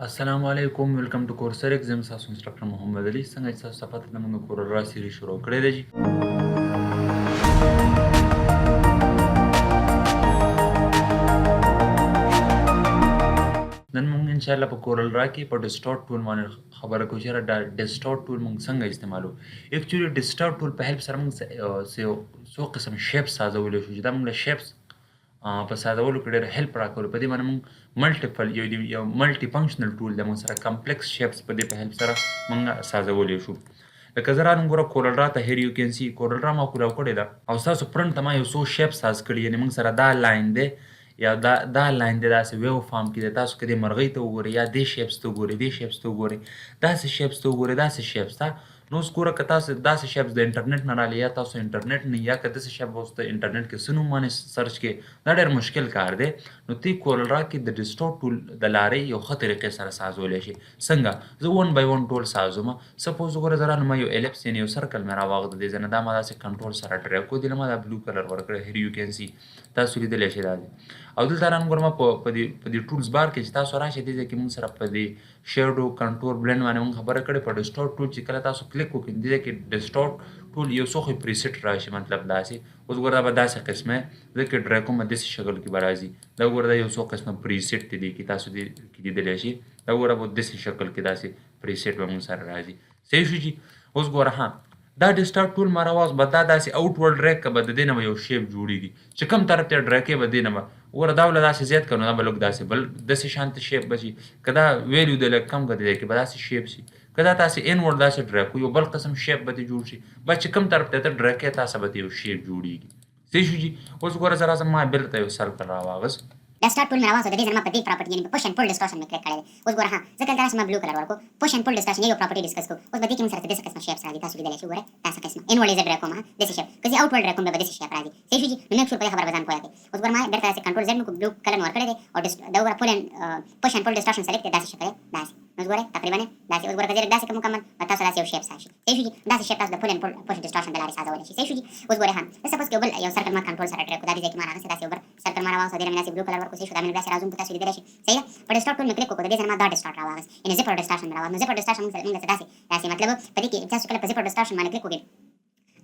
السلام علیکم ویلکم ټو کورسر ایگزام تاسو انسټرکټر محمد علي څنګه چې تاسو پته ده موږ کورل سیریز شروع کړې ده جی نن موږ ان شاء الله په کورل را کې په ډیسټارټ ټول باندې خبره کوو چې دا ډیسټارټ ټول موږ څنګه استعمالو اکچولی ډیسټارټ ټول په هیلپ سره موږ څو قسم شیپس سازولی شو چې دا موږ شیپس په سازولو کې ډېر هیلپ راکوي په دې باندې موږ ملټیپل یو ملټي فنکشنل ټول دی موږ سره کمپلیکس شیپس په دې په هیلپ سره موږ سازولی شو لکه زه رانم ګوره کورل را ته هیر یو کین سی کورل را ما کولاو کړې ده او ستاسو فرنټ ته ما یو څو شیپ ساز کړي یعنې موږ سره دا لاین دی یا دا لاین دی داسې ویو فارم کې دی تاسو که دې مرغۍ ته وګورئ یا دې شیپس ته وګورئ دې شیپس ته وګورئ داسې شیپس ته وګورئ داسې شیپس ته نو اوس ګوره که تاسو داسې شیپس د انټرنیټ نه رالی یا تاسو انټرنیټ نه یا که داسې شیپ اوس د انټرنیټ کې څه نوم باندې سرچ کې دا ډېر مشکل کار دی نو تی کورل را کې د ډیسټارټ ټول د لارې یو ښه طریقې سره سازولی شي څنګه زه ون بای ون ټول سازوم سپوز ګوره زه رانه ما یو ایلپس یعنې یو سرکل مې راواخده دی زه نه دا ما داسې کنټرول سره ډرایو کو دي ما دا بلو کلر ورکړی هیر یو کین سی تاسو لیدلی شئ دا دی او دلته رانه ګوره ما په دې ټولز بار کې چې تاسو راشئ دې ځای کې موږ سره په دې شیډو کنټور بلنډ باندې موږ خبره کړې په ډیسټارټ ټول چې کله تاسو کلیک وکړئ دې ځای کې ډیسټارټ ټول یو څو خو پریسیټ راشي مطلب داسې اوس ګوره دا به داسې قسمه زه کې ډرای کوم داسې شکل کې به راځي دا ګوره دا یو څو قسمه پریسیټ دي کې تاسو دې کې لیدلی شي دا ګوره به داسې شکل کې داسې پریسیټ به موږ سره راځي صحیح شو چې اوس ګوره ها دا ډیسټارټ ټول ما راواز به دا داسې اوټ ورډ ډرای که به د دې نه به یو شیپ جوړېږي چې کوم طرف ته ډرای کوې به دې نه به ګوره دا به داسې زیات کړو نو دا به لږ داسې بل داسې شانته شیپ به شي که دا ویلیو د لږ کم که دی کې به داسې شیپ شي که دا تاسې انورډ داسې ډرای کوو یو بل قسم شیپ به دې جوړ شي بس چې کوم طرف ته ته ډرای کوې تاسو به ته یو شیپ جوړېږي صحیح شو جي اوس ګوره زه راځم ما بېرته یو سرکل راواغست ډیسکټاپ ټول مې راوځو د دې ځای ما په دې پراپرټي یعنې په پوش اینډ پول ډسټورشن مې کلیک کړی دی اوس ګوره ها ځکه دلته ما بلو کلر ورکړو پوش اینډ پول ډسټورشن یو پراپرټي ډسکس کوو اوس به دې کې موږ سره داسې قسمه شیپس راځي تاسو لیدلی شئ ګوره داسې قسمه انورډ یې زه ډرای کوم ها داسې شیپ که زه آوټ ورډ ډرای کوم بیا به داسې شیپ راځي صحیح شو جي نو میک شور په دې خبره به ځان پوهه کړئ اوس ګوره ما بیرته داسې کنټرول زیډ مې بلو کلر مې ورکړی دی او دا ګوره پوش اینډ پول ډسټورشن سلیکټ دی داسې شکل دی داسې نو ګوره تقریبا داسې اوس ګوره که زه داسې کوم مکمل به تاسو داسې یو شیپ راشي صحیح شو جي داسې شیپ تاسو د پول اینډ پوش ډسټورشن د لارې سازولی شي صحیح شو جي اوس ګوره ها زه سپوز که بل یو سرکل ما کنټرول سره ډرای کړو دا دې ځای کې ما راغستې داسې یو بل سرکل ما راواغسته دې نه مې داسې بلو کلر ورکړو صحیح شو دا مې داسې رازوم که تاسو لیدلی شئ صحیح ده په ډیسکټاپ ټول مې کلیک وکړو د دې ځای نه ما دا ډیسکټاپ راواغست یعنې زیپر ډسټورشن مې راواغست نو زیپر ډسټورشن موږ داسې مطلب په دې کې تاسو کله په زیپر ډسټورشن باندې کلیک وکړئ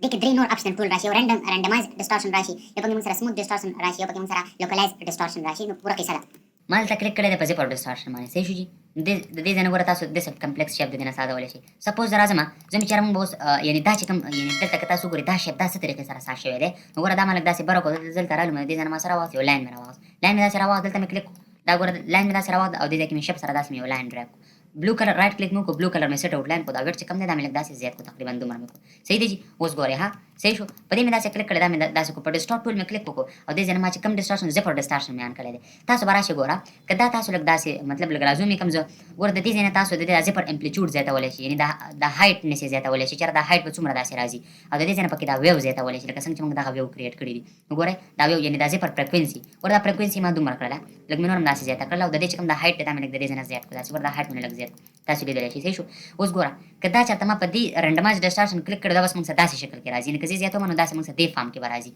دې کې درې نور اپشن ټول راشي یو رینډمایز ډسټورشن راشي یو پکې موږ سره سموث ډسټورشن راشي یو پکې موږ سره لوکلایز ډسټورشن راشي نو پوره کیسه ده ما دلته کلیک کړی دی په زیپر ډسټورشن باندې صحیح شو جي د دې ځای نه ګوره تاسو داسې کمپلیکس شیپ د دې نه سازولی شئ سپوز زه راځم زه مې چېرې موږ به اوس یعنې دا چې کوم یعنې دلته که تاسو وګورئ دا شیپ دا څه طریقې سره ساز شوی دی نو ګوره دا ما لږ داسې بر وکړو دلته رالم د دې ځای نه ما سره راواغست یو لاین مې راواغست لاین مې داسې راواغست دلته مې کلیک دا ګوره لاین مې داسې راواغست او دې ځای کې مې شیپ سره داسې مې یو لاین ډرای کړو بلو کلر رائټ کلیک مې وکړو بلو کلر مې سیټ آوټ لاین کړو دا ویټ چې کم دی دا مې لږ داسې زیات کړو تقریبا دومره مې کړو صحیح دی جي اوس ګورئ ها صحیح شو په دې مې داسې کلیک کړی دا مې داسې کړو په ډیسکټاپ ټول مې کلیک وکړو او دې ځای نه ما چې کوم ډسټورشن زیپر ډسټورشن مې آن کړی دی تاسو به راشئ ګوره که دا تاسو لږ داسې مطلب لږ رازوم یې کړم زه ګوره د دې ځای نه تاسو د دې زیپر امپلیچوډ زیاتولی شئ یعنې د هایټ نس یې زیاتولی شئ چېرې دا هایټ به څومره داسې راځي او د دې ځای نه پکې دا ویو زیاتولی شئ لکه څنګه چې موږ دغه ویو کریټ کړي دي نو ګورئ دا ویو یعنې دا زیپر فریکوینسي ګوره دا فریکوینسي ما دومره کړله لږ مې نور هم داسې زیاته کړله او د دې چې کوم دا هایټ دی دا مې لږ د دې ځای نه زیات کړو داسې ګوره دا هایټ مې لږ زیات تاسو لیدلی شئ صحیح شو اوس ګوره که دا چېرته ما په دې رینډمایز ډسټورشن کلیک کړی دا بس موږ سره داسې شکل کې راځي یعنې که زه زیاتوم نو داسې موږ سره دې فارم کې به راځي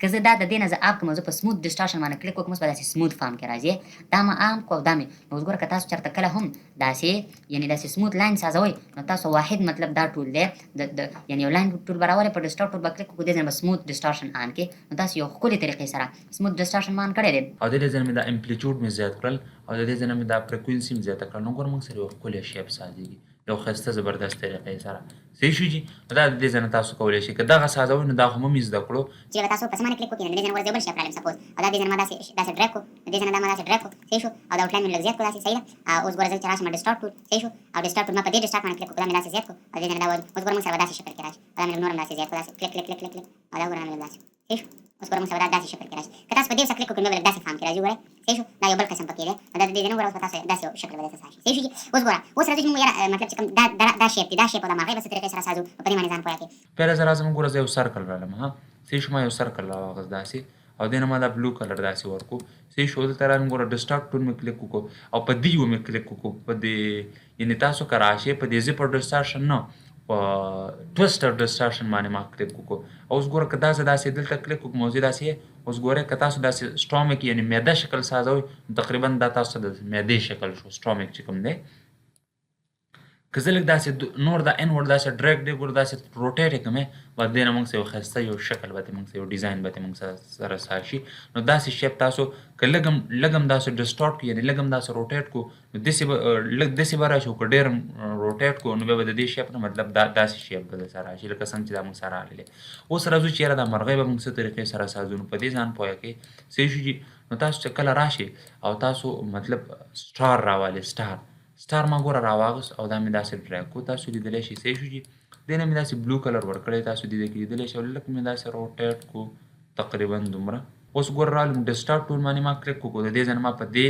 که زه دا د دې نه زه آپ کړم زه په سموث ډسټورشن باندې کلیک وکړم اوس به داسې سموث فارم کې راځي دا ما عام کړو او دا مې نو اوس ګوره که تاسو چېرته کله هم داسې یعنې داسې سموث لاین سازوئ نو تاسو واحد مطلب دا ټول دی یعنې یو لاین ټول به راولئ په ډسټارټ ټول به کلیک وکړو دې ځای به سموث ډسټورشن آن کړئ نو تاسو یو ښکلې طریقې سره سموث ډسټورشن ما آن کړی دی او د دې ځای نه مې دا امپلیچوډ مې زیات کړل او د دې ځای نه مې دا فریکوینسي مې زیاته کړل نو ګوره موږ سره یو ښکلی شیپ سازېږي یو ښایسته زبردست طریقې سره صحیح شو جي دا د دې ځای نه تاسو کولی شئ که دغه سازوئ نو دا خو هم زده کړو چې به تاسو په څه باندې کلیک وکړئ نو د دې ځای نه ورځ یو بل شیپ رالم سپوز او دا دې ځای نه ما داسې ډرای کړو د دې ځای نه دا ما داسې ډرای کړو صحیح شو او دا آوټلاین مې لږ زیات کړو داسې صحیح ده اوس ګوره زه چې راشم ډسټارټ ټول صحیح شو او ډسټارټ ټول ما په دې ډسټارټ باندې کلیک وکړو دا مې داسې زیات کړو او دې ځای نه دا اوس ګوره موږ سره به داسې شکل کې راشي او دا مې لږ نور هم داسې زیات کړو داسې کلیک کلیک کلیک کلیک کلیک او دا ګوره مې لږ داسې صحیح شو اوس ګوره موږ سره داسې شکل کې راشي که تاسو په دې سره کلیک وکړئ نو به لږ داسې فارم کې راځي ګورئ صحیح شو دا یو بل قسم پکې دی دا د دې ځای نه ګوره اوس به تاسو داسې یو شکل به درته راشي صحیح شو جي اوس ګوره اوس راځو چې موږ یاره مطلب چې کوم دا شیپ دی دا شیپ او دا مرغۍ به څه طریقې سره سازو په دې باندې ځان پوهه کړئ پیله زه راځم ګوره زه یو سرکل رالم ها صحیح شو ما یو سرکل راواغست داسې او دې نه ما دا بلو کلر داسې ورکړو صحیح شو دلته رالم ګوره ډسټارټ ټول مې کلیک وکړو او په دې یو مې کلیک وکړو په دې یعنې تاسو که راشئ په دې زیپر ډسټورشن نه په ټویسټر ډسټورشن باندې ما کلیک وکړو اوس ګوره که دا زه داسې دلته کلیک وکړم او زه داسې اوس ګورئ که تاسو داسې سټامک یعنې معده شکل سازوئ تقریبا دا تاسو ته د معدې شکل شو سټامک چې کوم دی. که زه لږ داسې نور دا انورډ داسې ډریګ دی ګوره داسې روټیټ یې کړم بعد دې نه موږ سره یو ښایسته یو شکل به موږ سره یو ډیزاین به موږ سره سار شي. نو داسې شیپ تاسو که لږ هم داسې ډسټارټ کړو یعنې لږ هم داسې روټیټ کړو نو داسې به لږ داسې به راشي او که ډېر هم روټیټ کړو نو بیا به د دې شیپ نه مطلب داسې شیپ به درسره راشي لکه څنګه چې دا موږ سره راغلی. اوس راځو چې یاره دا مرغۍ به موږ څه طریقې سره سازو نو په دې ځان پوهه کوئ صحیح شو جي. نو تاسو چې کله راشئ او تاسو مطلب سټار راوالئ سټار ما ګوره راواغست او دا مې داسې ډریګ کړو تاسو لیدلی شئ صحیح شو جي. دې نه مې داسې بلو کلر ورکړی تاسو دې کې لیدلی شئ او لږ مې داسې روټیټ کړو تقریبا دومره. اوس ګوره راغلم ډسټارټ ټول باندې ما کلیک وکړو د دې ځای نه ما په دې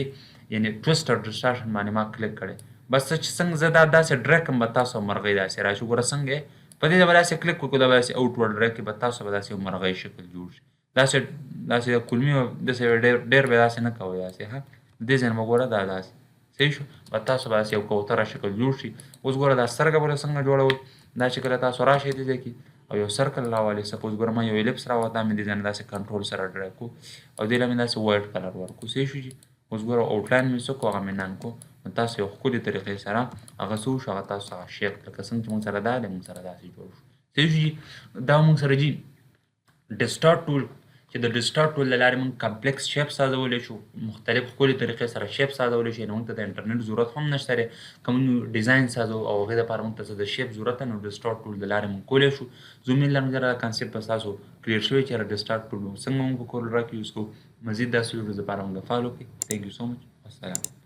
یعنې ټویسټ او ډسټارشن باندې ما کلیک کړی بس چې څنګه زه دا داسې ډریګ کړم به تاسو مرغۍ داسې راشي ګوره څنګه یې په دې به داسې کلیک وکړو دا به داسې اوټورډ ډریګ کړي به تاسو به داسې یو مرغۍ شکل جوړ شي داسې کلمې داسې ډېر به داسې نه کوئ داسې ښه دې ځای نه به ګوره دا داسې صحیح شو به تاسو به داسې یو کوتره شکل جوړ شي. اوس ګوره دا سترګه به څنګه جوړوئ دا چې کله تاسو راشئ دې ځای کې او یو سرکل راوالئ سپوز ګوره ما یو الیپس راووت دا مې دې ځای نه داسې کنټرول سره ډریګ کړو او دې له مې داسې وایټ کلر ورکړو صحیح شو جي. اوس ګوره آوټلاین مې څه کړو هغه مې نن کړو نو تاسو یو ښکلې طریقې سره هغه څه وشو هغه تاسو هغه شیپ لکه څنګه چې موږ سره دا دی موږ سره داسې جوړ شو صحیح شو جي. دا موږ سره جي ډسټارټ ټول چې د ډسټارټ ټول له لارې موږ کمپلیکس شیپ سازولی شو مختلف ښکلې طریقې سره شیپ سازولی شو موږ ته د انټرنیټ ضرورت هم نشته دی که موږ ډیزاین سازو او هغې دپاره موږ ته څه د شیپ ضرورت ده نو ډسټارټ ټول د لارې موږ کولی شو. زه امید لرم چې دا کنسپټ به ستاسو کلیر شوی چې ډسټارټ ټول څنګه موږ په کورل را کې یوز کوو. مزید داسې ویډیوز دپاره موږ فالو کړئ. تھینک یو سو مچ. السلام.